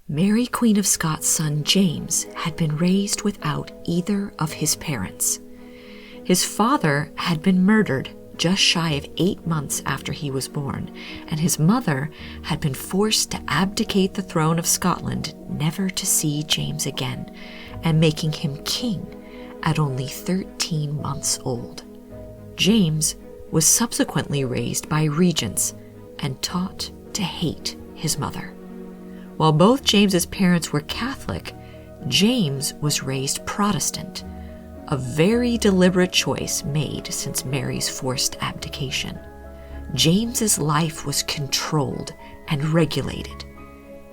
Mary, Queen of Scots' son James had been raised without either of his parents. His father had been murdered just shy of 8 months after he was born, and his mother had been forced to abdicate the throne of Scotland, never to see James again, and making him king at only 13 months old. James was subsequently raised by regents and taught to hate his mother. While both James's parents were Catholic, James was raised Protestant, a very deliberate choice made since Mary's forced abdication. James's life was controlled and regulated.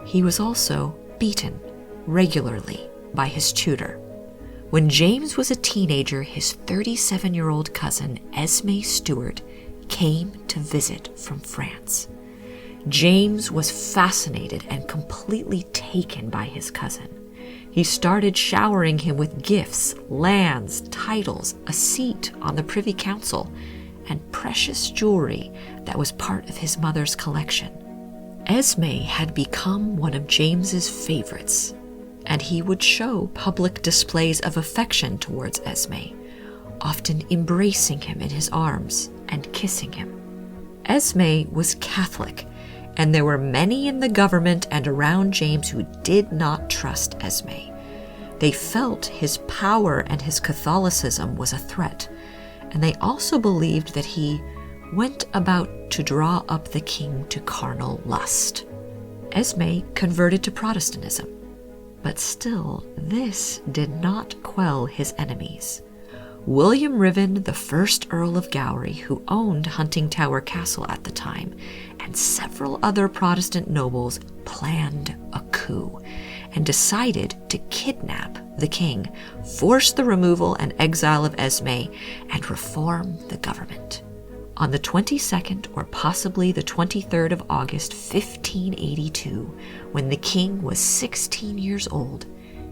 He was also beaten regularly by his tutor. When James was a teenager, his 37-year-old cousin, Esmé Stuart, came to visit from France. James was fascinated and completely taken by his cousin. He started showering him with gifts, lands, titles, a seat on the Privy Council, and precious jewelry that was part of his mother's collection. Esmé had become one of James's favorites, and he would show public displays of affection towards Esmé, often embracing him in his arms and kissing him. Esmé was Catholic, and there were many in the government and around James who did not trust Esmé. They felt his power and his Catholicism was a threat, and they also believed that he went about to draw up the king to carnal lust. Esmé converted to Protestantism, but still this did not quell his enemies. William Ruthven, the first Earl of Gowrie, who owned Huntingtower Castle at the time, and several other Protestant nobles planned a coup and decided to kidnap the king, force the removal and exile of Esmé, and reform the government. On the 22nd or possibly the 23rd of August 1582, when the king was 16 years old,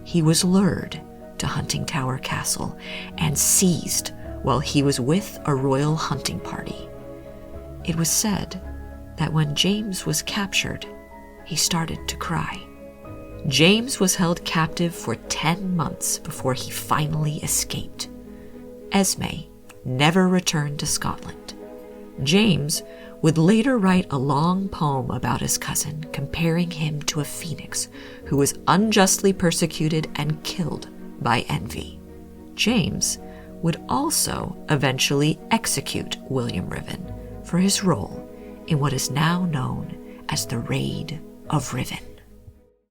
he was lured to Huntingtower Castle and seized while he was with a royal hunting party. It was said that when James was captured, he started to cry. James was held captive for 10 months before he finally escaped. Esmé never returned to Scotland. James would later write a long poem about his cousin, comparing him to a phoenix who was unjustly persecuted and killed by envy. James would also eventually execute William Ruthven for his role in what is now known as the Raid of Ruthven.